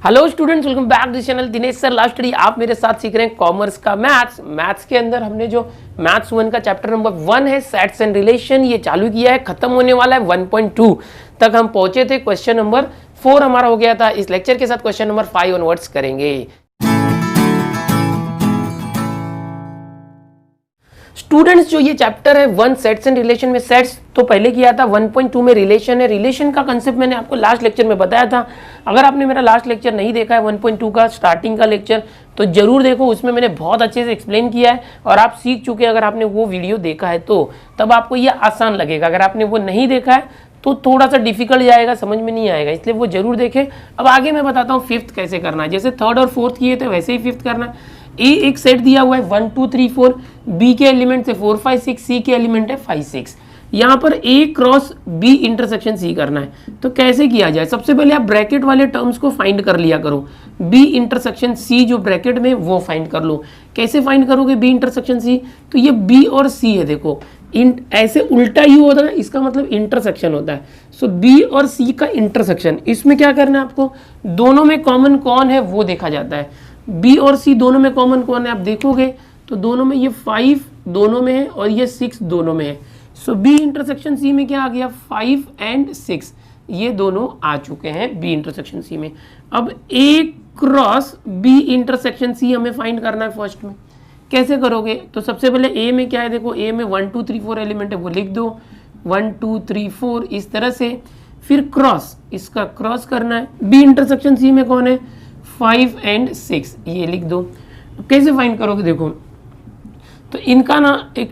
Hello students, welcome back to channel Dinesh sir last study. आप मेरे साथ सीख रहे हैं कॉमर्स का मैथ्स के अंदर हमने जो मैथ्स 1 का चैप्टर नंबर 1 है सेट्स एंड रिलेशन, ये चालू किया है, खत्म होने वाला है 1.2 तक हम पहुंचे थे। क्वेश्चन नंबर 4 हमारा हो गया था। इस लेक्चर के साथ क्वेश्चन नंबर 5 ऑनवर्ड्स करेंगे। स्टूडेंट्स, जो ये चैप्टर है 1 सेट्स एंड रिलेशन में, सेट्स तो पहले किया था, 1.2 में रिलेशन है। रिलेशन का कंसेप्ट मैंने आपको लास्ट लेक्चर में बताया था। अगर आपने मेरा लास्ट लेक्चर नहीं देखा है 1.2 का स्टार्टिंग का लेक्चर, तो जरूर देखो, उसमें मैंने बहुत अच्छे से एक्सप्लेन किया है और आप सीख चुके हैं। अगर आपने वो वीडियो देखा है तो तब आपको ये आसान लगेगा। अगर आपने वो नहीं देखा है तो थोड़ा सा डिफिकल्ट जाएगा, समझ में नहीं आएगा, इसलिए वो जरूर देखें। अब आगे मैं बताता हूँ फिफ्थ कैसे करना है। जैसे थर्ड और फोर्थ किए थे वैसे ही फिफ्थ करना है। ए एक सेट दिया हुआ है 1 2 3 4, बी के एलिमेंट है 4 5 6, सी के एलिमेंट है 5 6। यहाँ पर ए क्रॉस बी इंटरसेक्शन सी करना है। तो कैसे किया जाए? सबसे पहले आप ब्रैकेट वाले टर्म्स को फाइंड कर लिया करो। बी इंटरसेक्शन सी जो ब्रैकेट में वो फाइंड कर लो। कैसे फाइंड करोगे बी इंटरसेक्शन सी? तो ये बी और सी है, देखो ऐसे उल्टा ही होता है, इसका मतलब इंटरसेक्शन होता है। सो बी और सी का इंटरसेक्शन, इसमें क्या करना है आपको? दोनों में कॉमन कौन है वो देखा जाता है। बी और सी दोनों में कॉमन कौन है आप देखोगे तो दोनों में ये 5 दोनों में है और ये 6 दोनों में है। सो बी इंटरसेक्शन सी में क्या आ गया? 5 एंड 6 ये दोनों आ चुके हैं बी इंटरसेक्शन सी में। अब ए क्रॉस बी इंटरसेक्शन सी हमें फाइंड करना है फर्स्ट में। कैसे करोगे? तो सबसे पहले ए में क्या है, देखो ए में 1 2 3 4 एलिमेंट है, वो लिख दो 1 2 3 4 इस तरह से। फिर क्रॉस, इसका क्रॉस करना है। बी इंटरसेक्शन सी में कौन है? 5 एंड 6 ये लिख दो। कैसे फाइंड करोगे? देखो तो इनका ना एक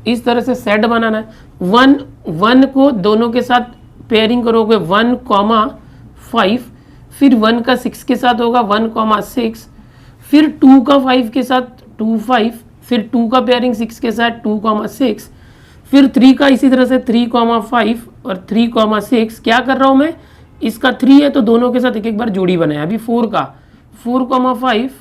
इस तरह से सेट बनाना है। 1 को दोनों के साथ पेयरिंग करोगे 1 5, फिर 1 का 6 के साथ होगा 1 6, फिर 2 का 5 के साथ 2 5, फिर 2 का पेयरिंग 6 के साथ 2 6, फिर 3 का इसी तरह से 3 5 और 3 6। क्या कर रहा हूँ मैं? इसका 3 है तो दोनों के साथ एक एक बार जोड़ी बनाया। अभी 4 का 4 5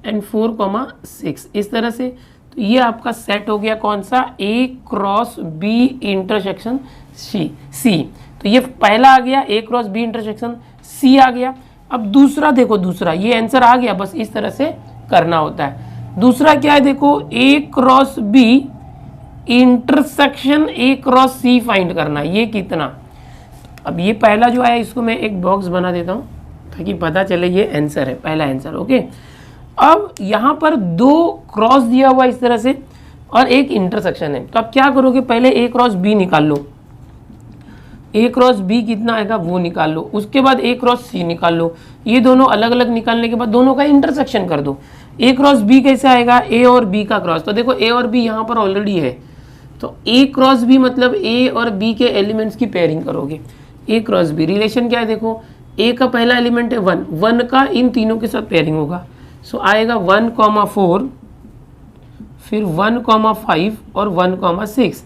एंड 4 6 इस तरह से। तो ये आपका सेट हो गया कौन सा? ए क्रॉस बी इंटरसेक्शन सी। तो ये पहला आ गया, A cross B intersection C आ गया। अब दूसरा देखो, दूसरा ये आंसर आ गया, बस इस तरह से करना होता है। दूसरा क्या है? देखो A cross B intersection A cross C find करना है। ये कितना? अब ये पहला जो आया इसको मैं एक बॉक्स बना देता हूँ ताकि पता चले ये आंसर है, पहला आंसर। ओके, अब यहाँ पर 2 क्रॉस दिया हुआ इस तरह से और एक इंटरसेक्शन है। तो आप क्या करोगे? पहले ए क्रॉस बी निकाल लो। ए क्रॉस बी कितना आएगा वो निकाल लो। उसके बाद ए क्रॉस सी निकाल लो। ये दोनों अलग अलग निकालने के बाद दोनों का इंटरसेक्शन कर दो। ए क्रॉस बी कैसे आएगा? ए और बी का क्रॉस। तो देखो ए और बी यहाँ पर ऑलरेडी है, तो ए क्रॉस बी मतलब ए और बी के एलिमेंट्स की पेयरिंग करोगे। ए क्रॉस बी रिलेशन क्या है? देखो ए का पहला एलिमेंट है 1 का इन तीनों के साथ पेयरिंग होगा। सो आएगा 1 4, फिर 1 5 और 1 6।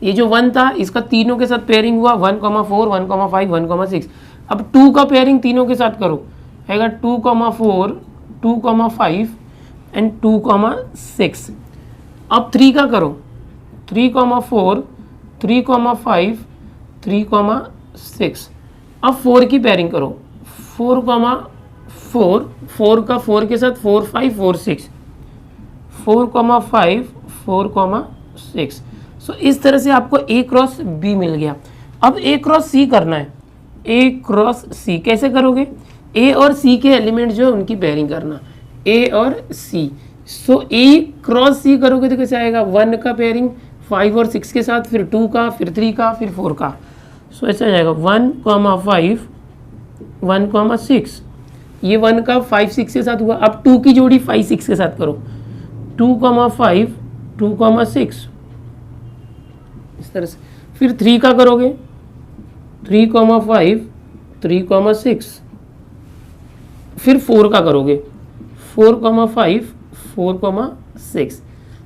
ये जो 1 था इसका तीनों के साथ पेयरिंग हुआ 1 4 1 5 1 6। अब 2 का पेयरिंग तीनों के साथ करो, आएगा 2 4 2 5 एंड 2 6। अब 3 का करो, 3 4 3 5 3 6। अब 4 की पेयरिंग करो, 4 4 का 4 के साथ 4 5 4 6, 4 5 4 6। सो इस तरह से आपको ए क्रॉस बी मिल गया। अब ए क्रॉस सी करना है। ए क्रॉस सी कैसे करोगे? ए और सी के एलिमेंट जो है उनकी पेयरिंग करना, ए और सी। सो ए क्रॉस सी करोगे तो कैसे आएगा? 1 का पेयरिंग 5 और 6 के साथ, फिर 2 का, फिर 3 का, फिर 4 का। सो ऐसा आ जाएगा 1 5 1 6। ये 1 का 5 6 के साथ हुआ। अब 2 की जोड़ी 5 6 के साथ करो, 2 5 2 6 इस तरह से। फिर 3 का करोगे, 3 5 3 6। फिर 4 का करोगे, 4 5 4 6।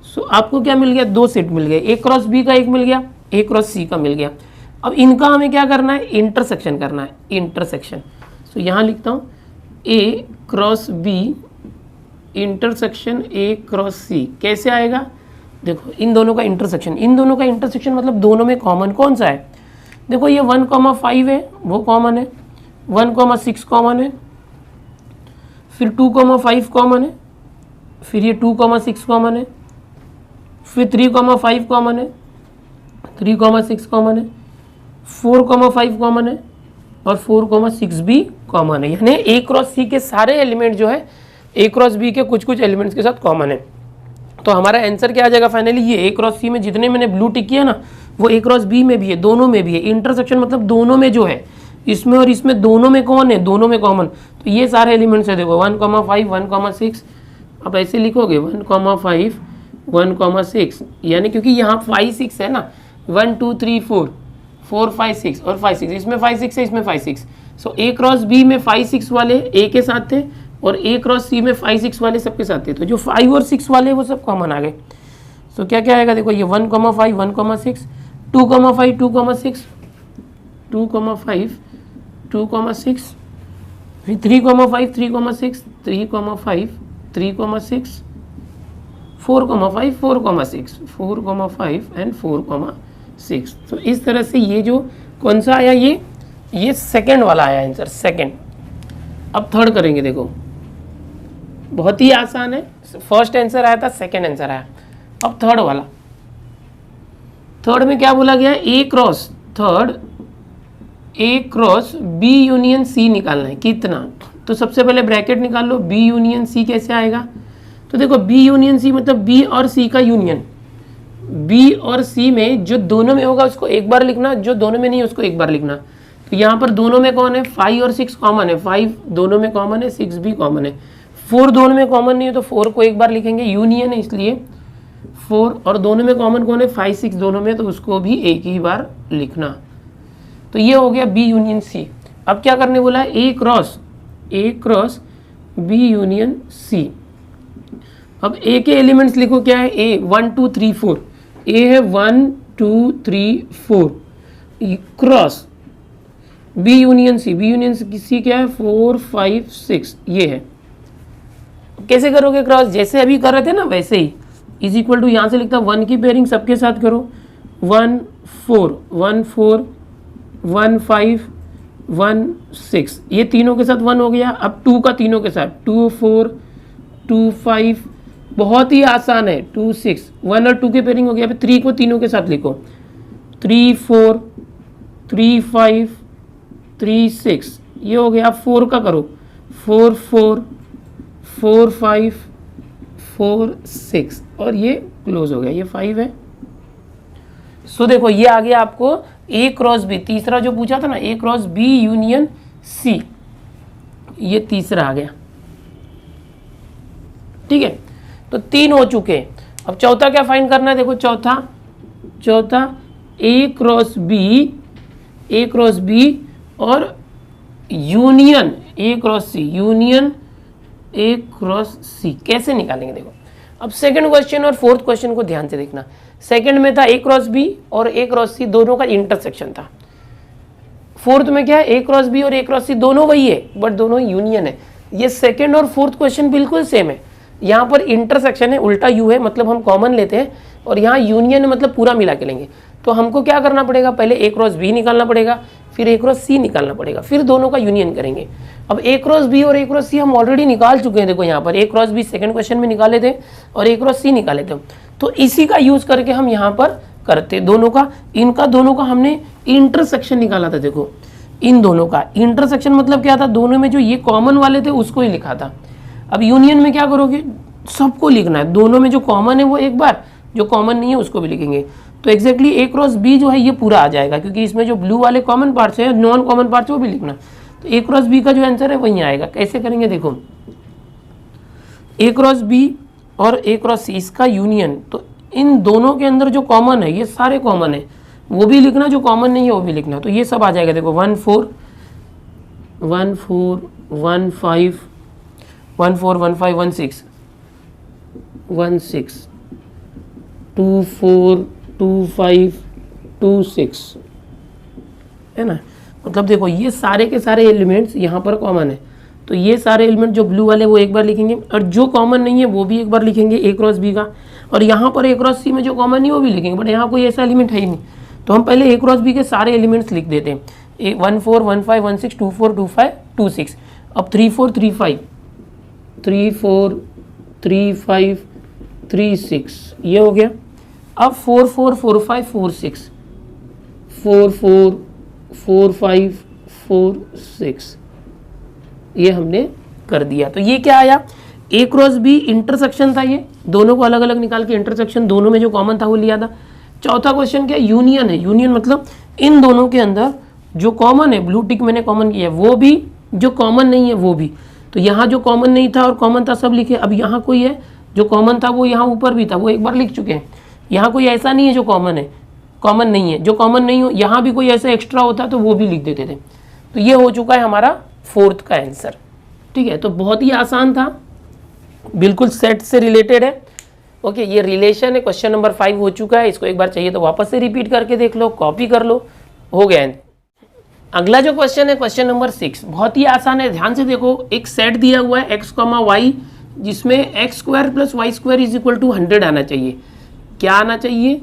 सो आपको क्या मिल गया? 2 सेट मिल गए। ए क्रॉस बी का एक मिल गया, ए क्रॉस सी का मिल गया। अब इनका हमें क्या करना है? इंटरसेक्शन करना है, इंटरसेक्शन। सो यहाँ लिखता हूँ A cross B intersection A cross C. कैसे आएगा? देखो इन दोनों का इंटरसेक्शन, इन दोनों का इंटरसेक्शन मतलब दोनों में कॉमन कौन सा है? देखो ये 1 5 है वो कॉमन है, 1 6 कॉमन है, फिर 2,5 कॉमन है, फिर ये 2,6 कॉमन है, फिर 3,5 कॉमन है, 3,6 कॉमन है, 4,5 कॉमन है और 4,6 भी कॉमन है। यानी ए क्रॉस सी के सारे एलिमेंट जो है ए क्रॉस बी के कुछ कुछ एलिमेंट्स के साथ कॉमन है। तो हमारा आंसर क्या आ जाएगा फाइनली, ये ए क्रॉस सी में जितने मैंने ब्लू टिक किया ना वो ए क्रॉस बी में भी है, दोनों में भी है। इंटरसेक्शन मतलब दोनों में जो है, इसमें और इसमें दोनों में कौन है, दोनों में कॉमन। तो ये सारे एलिमेंट्स है देखो 1,5 1,6, आप ऐसे लिखोगे 1,5 1,6, यानी क्योंकि यहाँ 5 6 है ना, 1 2 3 4 4 5 6 और 5 6, इसमें 5 6 है, इसमें 5 6। सो ए क्रॉस बी में 5 6 वाले ए के साथ थे और ए क्रॉस सी में 5 6 वाले सबके साथ थे। तो जो 5 और 6 वाले वो सब कॉमन आ गए। सो क्या क्या आएगा देखो, ये 1,5 1,6, 2,5 2,6, 2,5 2,6, फिर 3,5 3,6, 3,5 3,6, 4,5 4,6, 4,5 एंड 4,6। तो इस तरह से ये जो कौन सा आया, ये सेकंड वाला आया आंसर, सेकंड। अब थर्ड करेंगे, देखो बहुत ही आसान है। फर्स्ट आंसर आया था, सेकंड आंसर आया, अब थर्ड वाला। थर्ड में क्या बोला गया, A cross, third A cross B union C निकालना है। कितना, तो सबसे पहले ब्रैकेट निकाल लो, बी यूनियन सी कैसे आएगा। तो देखो बी यूनियन सी मतलब बी और सी का यूनियन। बी और सी में जो दोनों में होगा उसको एक बार लिखना, जो दोनों में नहीं है उसको एक बार लिखना। तो यहाँ पर दोनों में कौन है, 5 और 6 कॉमन है, 5 दोनों में कॉमन है, 6 भी कॉमन है, 4 दोनों में कॉमन नहीं है तो 4 को एक बार लिखेंगे, यूनियन है इसलिए 4, और दोनों में कॉमन कौन है, 5 6 दोनों में, तो उसको भी एक ही बार लिखना। तो ये हो गया बी यूनियन सी। अब क्या करने बोला है, ए क्रॉस बी यूनियन सी। अब ए के एलिमेंट्स लिखो, क्या है, ए 1 2 3 4, ए है 1 2 3 4, क्रॉस बी यूनियन सी क्या है 4 5 6, ये है। कैसे करोगे क्रॉस, जैसे अभी कर रहे थे ना वैसे ही, इज इक्वल टू यहाँ से लिखता 1 की पेयरिंग सबके साथ करो, 1 4 1 4 1 5 1 6, ये तीनों के साथ 1 हो गया। अब 2 का तीनों के साथ 2 4 2 5, बहुत ही आसान है, 2 6, 1 और 2 के पेयरिंग हो गया। अब 3 को तीनों के साथ लिखो, 3 4 3 5 3 6, ये हो गया। अब 4 का करो, 4 4 4 5 4 6, और ये क्लोज हो गया, ये 5 है। सो देखो ये आ गया आपको ए क्रॉस बी, तीसरा जो पूछा था ना, ए क्रॉस बी यूनियन सी, ये तीसरा आ गया। ठीक है, तो 3 हो चुके हैं। अब चौथा क्या फाइंड करना है, देखो चौथा ए क्रॉस बी और यूनियन ए क्रॉस सी कैसे निकालेंगे। देखो अब सेकंड क्वेश्चन और फोर्थ क्वेश्चन को ध्यान से देखना। सेकंड में था ए क्रॉस बी और ए क्रॉस सी दोनों का इंटरसेक्शन था। फोर्थ में क्या है, ए क्रॉस बी और ए क्रॉस सी दोनों वही है बट दोनों यूनियन है। ये सेकंड और फोर्थ क्वेश्चन बिल्कुल सेम है। यहाँ पर इंटरसेक्शन है, उल्टा यू है, मतलब हम कॉमन लेते हैं, और यहाँ यूनियन है मतलब पूरा मिला के लेंगे। तो हमको क्या करना पड़ेगा, पहले ए क्रॉस बी निकालना पड़ेगा, फिर ए क्रॉस सी निकालना पड़ेगा, फिर दोनों का यूनियन करेंगे। अब ए क्रॉस बी और ए क्रॉस सी हम ऑलरेडी निकाल चुके हैं। देखो यहाँ पर ए क्रॉस बी सेकंड क्वेश्चन में निकाले थे और ए क्रॉस सी निकाले थे, तो इसी का यूज करके हम यहाँ पर करते दोनों का हमने इंटरसेक्शन निकाला था। देखो इन दोनों का इंटरसेक्शन मतलब क्या था, दोनों में जो ये कॉमन वाले थे उसको ही लिखा था। अब यूनियन में क्या करोगे, सबको लिखना है, दोनों में जो कॉमन है वो एक बार, जो कॉमन नहीं है उसको भी लिखेंगे। तो एग्जैक्टली ए क्रॉस बी जो है ये पूरा आ जाएगा, क्योंकि इसमें जो ब्लू वाले कॉमन पार्ट्स है, नॉन कॉमन पार्ट्स वो भी लिखना। तो ए क्रॉस बी का जो आंसर है वही आएगा। कैसे करेंगे, देखो ए क्रॉस बी और ए क्रॉस सी इसका यूनियन, तो इन दोनों के अंदर जो कॉमन है ये सारे कॉमन है, वो भी लिखना, जो कॉमन नहीं है वो भी लिखना। तो ये सब आ जाएगा। देखो 1 4 1 4 1 5 1 4 1 5 1 6 1 6 2 4 2 5 2 6 है ना। मतलब देखो ये सारे के सारे एलिमेंट्स यहाँ पर कॉमन है, तो ये सारे एलिमेंट जो ब्लू वाले वो एक बार लिखेंगे, और जो कॉमन नहीं है वो भी एक बार लिखेंगे ए क्रॉस बी का, और यहाँ पर ए क्रॉस सी में जो कॉमन नहीं है वो भी लिखेंगे, बट यहाँ कोई ऐसा एलिमेंट है ही नहीं। तो हम पहले ए क्रॉस बी के सारे एलिमेंट्स लिख देते हैं, 1 4 1 5 1 6 2 4 2 5 2 6। अब 3 4 3 5 3 4 3 5 3 6, ये हो गया। अब 4 4 4 5 4 6 4 4 4 5 4 6, ये हमने कर दिया। तो ये क्या आया, ए क्रॉस बी इंटरसेक्शन था, ये दोनों को अलग अलग निकाल के इंटरसेक्शन, दोनों में जो कॉमन था वो लिया था। चौथा क्वेश्चन क्या, यूनियन है। यूनियन मतलब इन दोनों के अंदर जो कॉमन है, ब्लू टिक मैंने कॉमन किया है, वो भी, जो कॉमन नहीं है वो भी। तो यहाँ जो कॉमन नहीं था और कॉमन था सब लिखे। अब यहाँ कोई है जो कॉमन था, वो यहाँ ऊपर भी था, वो एक बार लिख चुके हैं। यहाँ कोई ऐसा नहीं है जो कॉमन है, कॉमन नहीं है, जो कॉमन नहीं हो यहाँ भी कोई ऐसा एक्स्ट्रा होता तो वो भी लिख देते थे। तो ये हो चुका है हमारा फोर्थ का आंसर। ठीक है, तो बहुत ही आसान था, बिल्कुल सेट से रिलेटेड है। ओके, ये रिलेशन है। क्वेश्चन नंबर 5 हो चुका है, इसको एक बार चाहिए तो वापस से रिपीट करके देख लो, कॉपी कर लो, हो गया। अगला जो क्वेश्चन है क्वेश्चन नंबर 6, बहुत ही आसान है, ध्यान से देखो। एक सेट दिया हुआ है x, y, जिसमें x square plus y square is equal to 100 आना चाहिए। क्या आना चाहिए,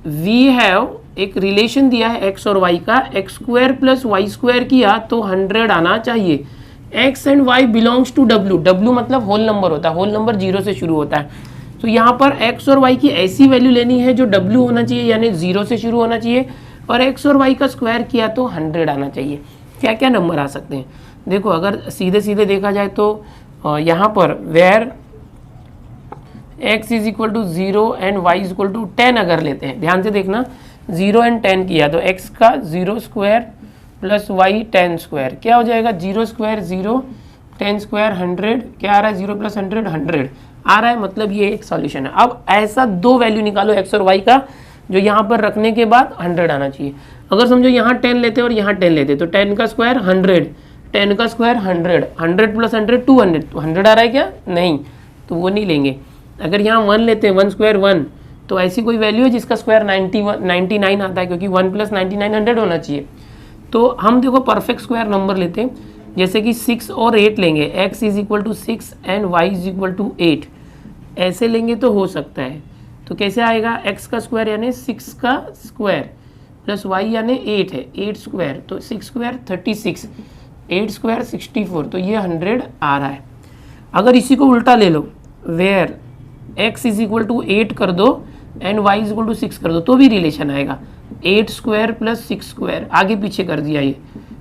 वी हैव एक रिलेशन दिया है x और y का, x square plus y square किया तो 100 आना चाहिए। x and y belongs to w, w मतलब होल नंबर होता है, होल नंबर 0 से शुरू होता है। तो यहाँ पर x और y की ऐसी वैल्यू लेनी है जो w होना चाहिए, यानी 0 से शुरू होना चाहिए, और x और y का स्क्वायर किया तो 100 आना चाहिए। क्या क्या नंबर आ सकते हैं, देखो अगर सीधे सीधे देखा जाए तो यहाँ पर where x is equal to 0 and y is equal to 10 अगर लेते हैं, ध्यान से देखना, 0 एंड 10 किया तो x का 0 स्क्वायर प्लस y 10 स्क्वायर क्या हो जाएगा, 0 स्क्वायर 0, 10 स्क्वायर 100, क्या आ रहा है 0 प्लस 100 100 आ रहा है, मतलब ये एक सॉल्यूशन है। अब ऐसा दो वैल्यू निकालो x और y का, जो यहाँ पर रखने के बाद 100 आना चाहिए। अगर समझो यहाँ 10 लेते और यहाँ 10 लेते तो 10 का स्क्वायर 100, 10 का स्क्वायर 100, 100 प्लस 100 200, तो 100 आ रहा है क्या, नहीं, तो वो नहीं लेंगे। अगर यहाँ 1 लेते हैं, 1 स्क्वायर 1, तो ऐसी कोई वैल्यू है जिसका स्क्वायर 99 आता है, क्योंकि 1 प्लस 99 100 होना चाहिए। तो हम देखो परफेक्ट स्क्वायर नंबर लेते हैं, जैसे कि 6 और 8 लेंगे, x is equal to 6 and y is equal to 8, ऐसे लेंगे तो हो सकता है। तो कैसे आएगा, x का स्क्वायर यानी 6 का स्क्वायर प्लस y यानी 8 है, 8 स्क्वायर तो 6 स्क्वायर 36, 8 स्क्वायर 64, तो ये 100 आ रहा है। अगर इसी को उल्टा ले लो, where x is equal to 8 कर दो and y is equal to 6 कर दो, तो भी रिलेशन आएगा, 8 स्क्वायर प्लस 6 स्क्वायर आगे पीछे कर दिया ये,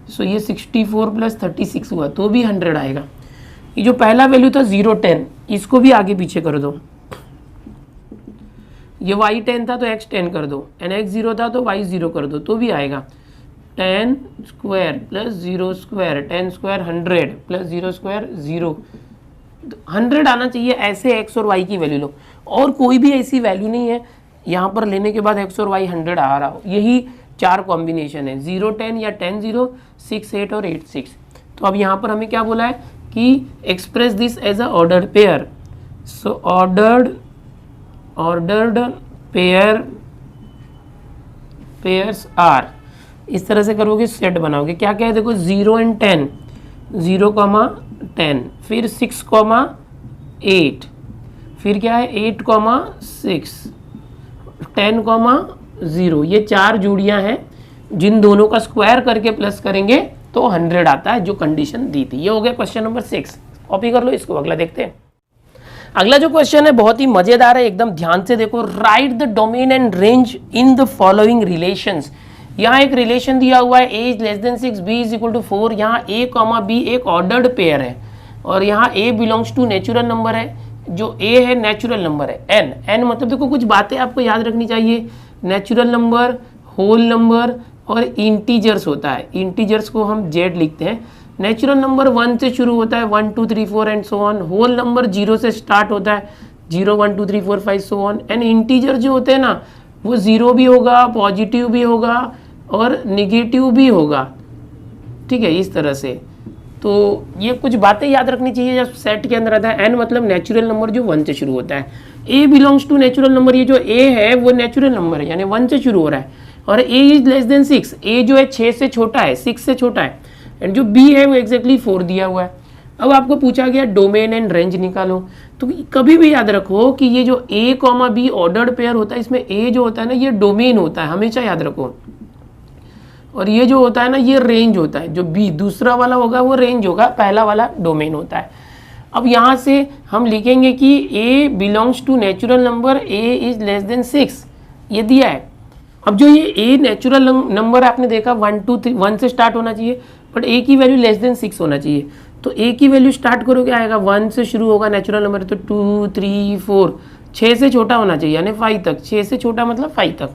सो ये 64 प्लस 36 हुआ तो भी 100 आएगा। ये जो पहला वैल्यू था 0 10, इसको भी आगे पीछे कर दो, ये y 10 था तो x 10 कर दो, एंड x 0 था तो y 0 कर दो, तो भी आएगा 10 square plus 0 square, 10 square 100 plus 0 square 0, 100 आना चाहिए। ऐसे x और y की वैल्यू लो, और कोई भी ऐसी वैल्यू नहीं है यहाँ पर लेने के बाद x और y 100 आ रहा हो, यही 4 कॉम्बिनेशन है, 0 10 या 10 0, 6 8 और 8 6। तो अब यहाँ पर हमें क्या बोला है कि express this as a ordered pair, so ordered pairs are, इस तरह से करोगे सेट बनाओगे। क्या क्या है देखो, 0 एंड 10, 0 10, फिर 6 8, फिर क्या है 8 6, 10 0, ये 4 जोड़ियां हैं जिन दोनों का स्क्वायर करके प्लस करेंगे तो 100 आता है, जो कंडीशन दी थी। ये हो गया क्वेश्चन नंबर 6, कॉपी कर लो इसको। अगला देखते हैं। अगला जो क्वेश्चन है बहुत ही मजेदार है, एकदम ध्यान से देखो। Write the domain and range in the following relations. यहाँ एक रिलेशन दिया हुआ है, a is less than 6, b is equal to 4। यहाँ a, b एक ऑर्डर्ड पेयर है, और यहाँ a belongs to natural number है, जो a है नेचुरल नंबर है, n मतलब देखो कुछ बातें आपको याद रखनी चाहिए। नेचुरल नंबर, होल नंबर और इंटीजर्स होता है, इंटीजर्स को हम z लिखते हैं। नेचुरल नंबर 1 से शुरू होता है, 1 2 3 4 and so on. Whole number 0 से स्टार्ट होता है, 0 1 2 3 4 5 सो ऑन। एंड इंटीजर जो होते हैं ना, वो 0 भी होगा, पॉजिटिव भी होगा और निगेटिव भी होगा, ठीक है, इस तरह से। तो ये कुछ बातें याद रखनी चाहिए जब सेट के अंदर आता है। n मतलब नेचुरल नंबर जो 1 से शुरू होता है। a belongs to natural number, ये जो a है वो नेचुरल नंबर है, यानी 1 से शुरू हो रहा है। और a is less than 6, a जो है 6 से छोटा है, 6 से छोटा है। एंड जो b है वो एग्जैक्टली 4 दिया हुआ है। अब आपको पूछा गया डोमेन एंड रेंज निकालो, तो कभी भी याद रखो कि ये जो a, b ऑर्डर्ड पेयर होता है, इसमें a जो होता है ना, ये डोमेन होता है, हमेशा याद रखो। और ये जो होता है ना, ये रेंज होता है। जो b दूसरा वाला होगा वो रेंज होगा, पहला वाला डोमेन होता है। अब यहाँ से हम लिखेंगे कि a belongs to natural number a is less than 6, ये दिया है। अब जो ये a नेचुरल नंबर आपने देखा 1 2 3 1 से स्टार्ट होना चाहिए, बट a की वैल्यू लेस देन 6 होना चाहिए। तो a की वैल्यू स्टार्ट करो क्या आएगा, 1 से शुरू होगा नेचुरल नंबर, तो 2 3 4, 6 से छोटा होना चाहिए यानी 5 तक, 6 से छोटा मतलब 5 तक।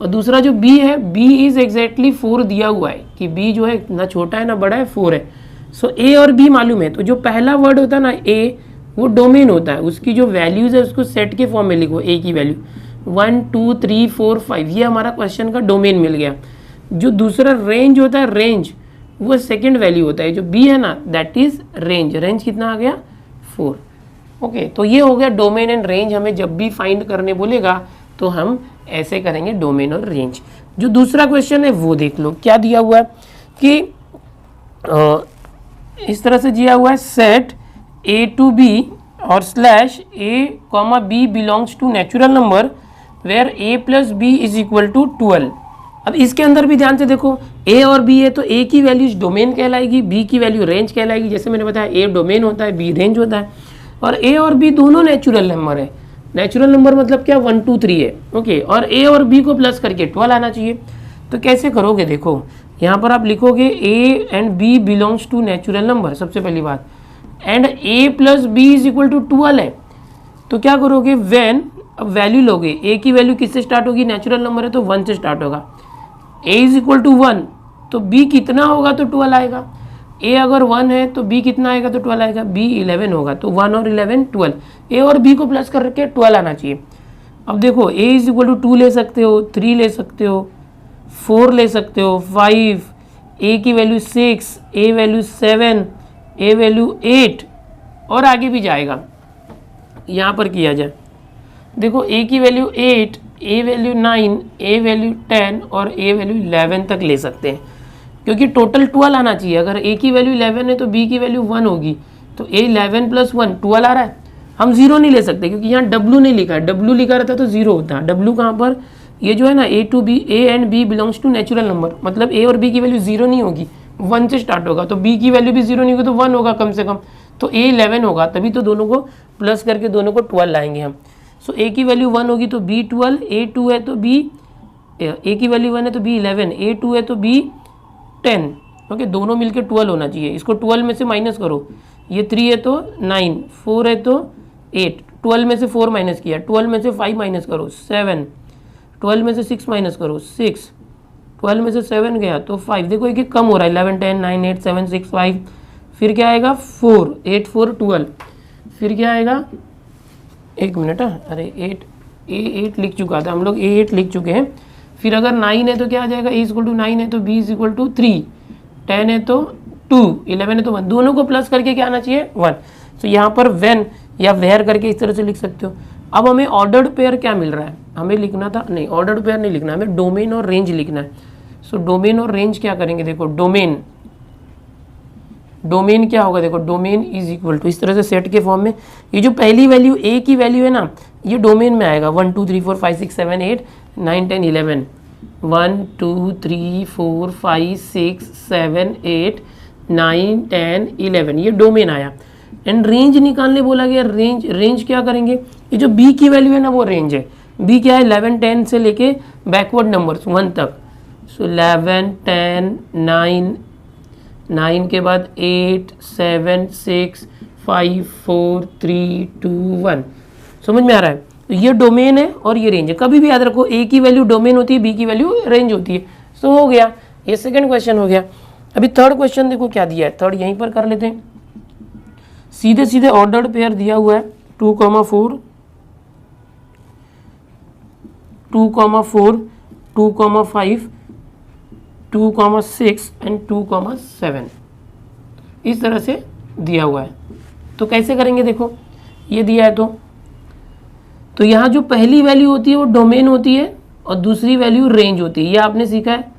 और दूसरा जो b है, b इज एग्जैक्टली 4 दिया हुआ है कि b जो है ना छोटा है ना बड़ा है, 4 है। सो a और b मालूम है, तो जो पहला वर्ड होता है ना a, वो डोमेन होता है, उसकी जो वैल्यूज है उसको सेट के फॉर्म में लिखो। a की वैल्यू 1 2 3 4 5, ये हमारा क्वेश्चन का डोमेन मिल गया। जो दूसरा रेंज होता है, रेंज वो सेकंड वैल्यू होता है, जो b है ना दैट इज रेंज। रेंज कितना आ गया, 4। ओके, तो ये हो गया डोमेन एंड रेंज। हमें जब भी फाइंड करने बोलेगा तो हम ऐसे करेंगे, डोमेन और रेंज। जो दूसरा क्वेश्चन है वो देख लो, क्या दिया हुआ है कि इस तरह से दिया हुआ है, सेट a टू b और slash a comma b belongs to natural number where a plus b is equal to 12। अब इसके अंदर भी ध्यान से देखो, a और b है तो a की वैल्यू डोमेन कहलाएगी, b की वैल्यू रेंज कहलाएगी। जैसे मैंने बताया a डोमेन होता है, b रेंज होता है, और a और b दोनों नेचुरल नंबर है। नेचुरल नंबर मतलब क्या, 1 2 3 है। ओके, और a और b को प्लस करके 12 आना चाहिए। तो कैसे करोगे, देखो यहाँ पर आप लिखोगे a and b belongs to natural number, सबसे पहली बात, and a plus b is equal to 12 है। तो क्या करोगे, व्हेन, अब वैल्यू लोगे, a की वैल्यू किससे स्टार्ट होगी, नेचुरल नंबर है तो 1 से स्टार्ट होगा। a इज इक्वल टू 1, तो b कितना होगा तो 12 आएगा। a अगर 1 है तो b कितना आएगा तो 12 आएगा। b 11 होगा तो 1 और 11 12, a और b को प्लस करके 12 आना चाहिए। अब देखो a इज इक्वल टू 2 ले सकते हो, 3 ले सकते हो, 4 ले सकते हो, 5, a की value 6, a value 7, a value 8, और आगे भी जाएगा। यहाँ पर किया जाए, देखो a की value 8, a value 9, a value 10 और a वैल्यू 11 तक ले सकते हैं, क्योंकि टोटल 12 आना चाहिए। अगर a की वैल्यू 11 है तो b की वैल्यू 1 होगी, तो a 11 प्लस 1 12 आ रहा है। हम 0 नहीं ले सकते क्योंकि यहाँ w नहीं लिखा है, w लिखा रहता तो 0 होता। w कहाँ पर, ये जो है ना a to b, a and b belongs to natural number, मतलब a और b की वैल्यू 0 नहीं होगी, 1 से स्टार्ट होगा, तो b की वैल्यू भी 0 नहीं होगी तो 1 होगा कम से कम, तो a 11 होगा, तभी तो दोनों को प्लस करके दोनों को 12 लाएंगे हम। सो a की वैल्यू 1 होगी तो b 12, a 2 है तो b, a की वैल्यू 1 है तो b 11, a 2 है तो b 10। ओके, दोनों मिलके 12 होना चाहिए। इसको 12 में से माइनस करो, ये 3 है तो 9, 4 है तो 8, 12 में से 4 माइनस किया, 12 में से 5 माइनस करो 7, 12 में से 6 माइनस करो 6, 12 में से 7 गया तो 5। देखो एक एक कम हो रहा है, 11 10 9 8 7 6 5, फिर क्या आएगा 4, 8 4 12, फिर क्या आएगा, एक मिनट, अरे 8 लिख चुका था हम लोग, A8 लिख चुके हैं। फिर अगर 9 है तो क्या आ जाएगा, A इक्वल टू 9 है तो B इज इक्वल टू 3, 10 है तो 2, 11 है तो 1, दोनों को प्लस करके क्या आना चाहिए 1। तो यहाँ पर व्हेन या वेयर करके इस तरह से लिख सकते हो। अब हमें ऑर्डर्ड पेयर क्या मिल रहा है, हमें लिखना था, नहीं ऑर्डर्ड पेयर नहीं लिखना, हमें डोमेन और रेंज लिखना है। सो डोमेन और रेंज क्या करेंगे, देखो डोमेन क्या होगा, देखो डोमेन इज इक्वल टू, इस तरह से सेट के फॉर्म में, ये जो पहली वैल्यू a की वैल्यू है ना, ये डोमेन में आएगा 1 2 3 4 5 6 7 8 9 10 11, 1 2 3 4 5 6 7 8 9 10 11, ये डोमेन आया। एंड रेंज निकालने बोला गया, रेंज क्या करेंगे, ये जो b की वैल्यू है ना वो रेंज है। b क्या है, 11 10 से लेके बैकवर्ड नंबर्स 1 तक। सो 11 10 9, 9 के बाद 8 7 6 5 4 3 2 1, समझ में आ रहा है। तो ये डोमेन है और ये रेंज है। कभी भी याद रखो, a की वैल्यू डोमेन होती है, b की वैल्यू रेंज होती है। सो हो गया, ये सेकंड क्वेश्चन हो गया। अभी थर्ड क्वेश्चन देखो क्या दिया है, थर्ड यहीं पर कर लेते हैं। सीधे सीधे ऑर्डर्ड पेयर दिया हुआ है 2, 4, 2, 4, 2, 5, 2, 6 एंड 2, 7, इस तरह से दिया हुआ है। तो कैसे करेंगे, देखो ये दिया है तो यहाँ जो पहली वैल्यू होती है वो डोमेन होती है और दूसरी वैल्यू रेंज होती है। ये आपने सीखा है,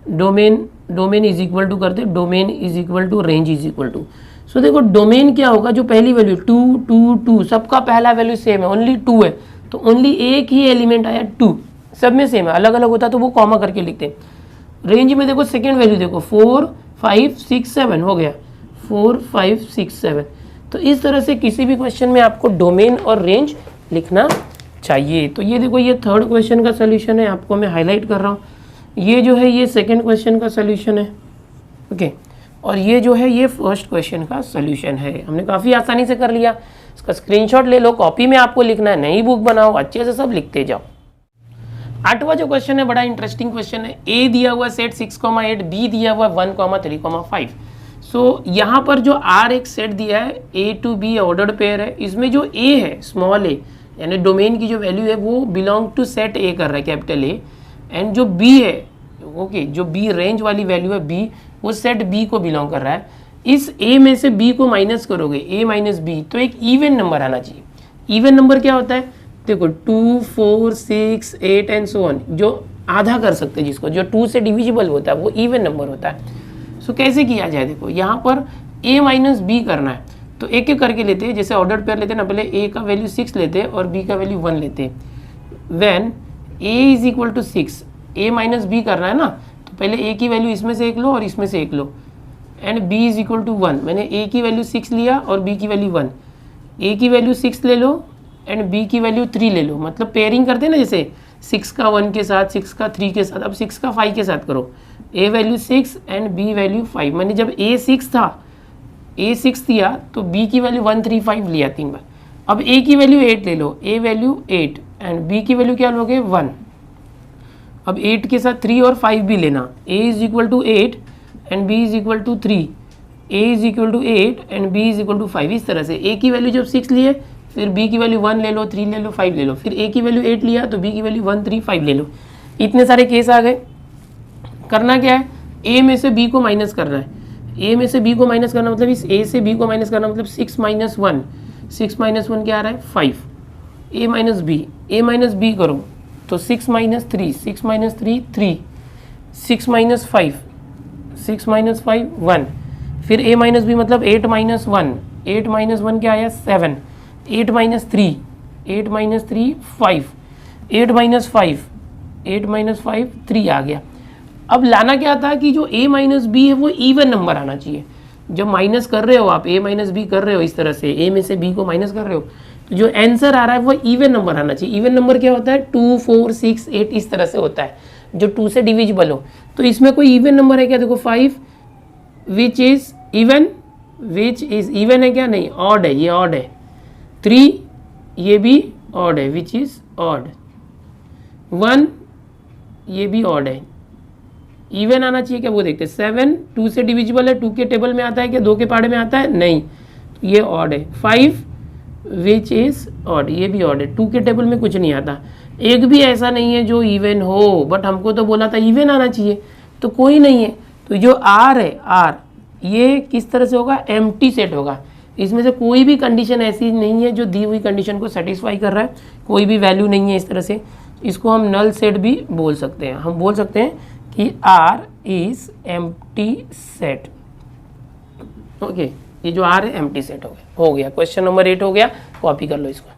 डोमेन इज इक्वल टू करते, domain is equal to range is equal to. So देखो डोमेन क्या होगा, जो पहली वैल्यू 2 2 2, सबका पहला वैल्यू सेम है, ओनली 2 है, तो ओनली एक ही एलिमेंट आया 2, सब में सेम है, अलग अलग होता तो वो कॉमा करके लिखते हैं। रेंज में देखो सेकेंड वैल्यू देखो 4 5 6 7 हो गया, 4 5 6 7, तो तो इस तरह से किसी भी क्वेश्चन में आपको डोमेन और रेंज लिखना चाहिए। तो ये देखो, ये थर्ड क्वेश्चन का सोल्यूशन है, आपको मैं हाईलाइट कर रहा हूँ। ये जो है ये सेकंड क्वेश्चन का सोल्यूशन है, ओके। और ये जो है ये फर्स्ट क्वेश्चन का सोल्यूशन है। हमने काफ़ी आसानी से कर लिया। इसका स्क्रीनशॉट ले लो, कॉपी में आपको लिखना है, नई बुक बनाओ, अच्छे से सब लिखते जाओ। आठवां जो क्वेश्चन है बड़ा इंटरेस्टिंग क्वेश्चन है। ए दिया हुआ सेट 6,8, बी दिया हुआ 1,3,5। सो यहाँ पर जो आर एक सेट दिया है, ए टू बी ऑर्डर्ड पेयर है। इसमें जो ए है स्मॉल ए यानी डोमेन की जो वैल्यू है वो बिलोंग टू सेट ए कर रहा है, कैपिटल ए। एंड जो बी है, ओके, जो बी रेंज वाली वैल्यू है बी, वो सेट बी को बिलोंग कर रहा है। इस ए में से बी को माइनस करोगे, ए माइनस बी, तो एक इवन नंबर आना चाहिए। इवन नंबर क्या होता है? देखो 2, 4, 6, 8 एंड सो ऑन, जो आधा कर सकते हैं, जिसको जो 2 से डिविजिबल होता है वो इवन नंबर होता है। सो कैसे किया जाए? देखो यहाँ पर a माइनस बी करना है, तो एक एक करके लेते हैं। जैसे ऑर्डर पेयर लेते हैं ना, पहले a का वैल्यू 6 लेते हैं और b का वैल्यू 1 लेते हैं। When a is equal to 6, a minus b करना है ना, तो पहले a की वैल्यू इसमें से एक लो और इसमें से एक लो। And b is equal to 1, मैंने a की वैल्यू 6 लिया और b की वैल्यू 1। a की वैल्यू 6 ले लो एंड b की वैल्यू 3 ले लो। मतलब पेयरिंग करते हैं ना, जैसे 6 का 1 के साथ, 6 का 3 के साथ, अब 6 का 5 के साथ करो। a value 6 and b value 5। मैंने जब a 6 था, a 6 दिया तो b की वैल्यू 1, 3, 5 लिया 3 बार। अब a की वैल्यू 8 ले लो, a वैल्यू 8 एंड b की वैल्यू क्या लोगे? 1। अब 8 के साथ 3 और 5 भी लेना। a is equal to 8 and b is equal to 3, a is equal to 8 and b is equal to 5। इस तरह से a की वैल्यू जब 6 लिए, फिर b की वैल्यू 1 ले लो, 3 ले लो, 5 ले लो, फिर a की वैल्यू 8 लिया तो b की वैल्यू 1, 3, 5 ले लो। इतने सारे केस आ गए। करना क्या है? a में से b को माइनस करना है। a में से b को माइनस करना मतलब इस a से b को माइनस करना मतलब 6 माइनस 1, 6 माइनस 1 क्या आ रहा है? 5। a minus b, a minus b करो तो 6 माइनस 3, 6 माइनस 3, 3, 6 माइनस 5, 6 माइनस 5, 1। फिर a माइनस b मतलब 8 माइनस 1, 8 माइनस 1 क्या आया? 7। 8 माइनस 3, 8 माइनस 3, 5, 8 माइनस 5, 8 माइनस 5, 3 आ गया। अब लाना क्या था कि जो a माइनस बी है वो इवन नंबर आना चाहिए। जब माइनस कर रहे हो आप, a माइनस बी कर रहे हो, इस तरह से a में से b को माइनस कर रहे हो, तो जो आंसर आ रहा है वो इवन नंबर आना चाहिए। इवन नंबर क्या होता है? 2, 4, 6, 8 इस तरह से होता है, जो 2 से डिविजिबल हो। तो इसमें कोई इवन नंबर है क्या? देखो 5 which is even, which is even है क्या? नहीं, ऑड है, ये ऑड है। 3 ये भी ऑड है, विच इज ऑड। 1 ये भी ऑड है, इवन आना चाहिए क्या? वो देखते हैं। 7 2 से डिविजिबल है, 2 के टेबल में आता है क्या? 2 के पाड़े में आता है? नहीं, तो ये ऑड है। 5 विच इज ऑड, ये भी ऑड है, 2 के टेबल में कुछ नहीं आता। एक भी ऐसा नहीं है जो इवन हो, बट हमको तो बोला था इवन आना चाहिए, तो कोई नहीं है। तो जो आर है, आर, ये किस तरह से होगा? एम्प्टी सेट होगा। इसमें से कोई भी कंडीशन ऐसी नहीं है जो दी हुई कंडीशन को सेटिस्फाई कर रहा है, कोई भी वैल्यू नहीं है इस तरह से। इसको हम नल सेट भी बोल सकते हैं। हम बोल सकते हैं कि R is empty set. Okay, ये जो R है एम्प्टी सेट हो गया। क्वेश्चन नंबर 8 हो गया, कॉपी कर लो इसको।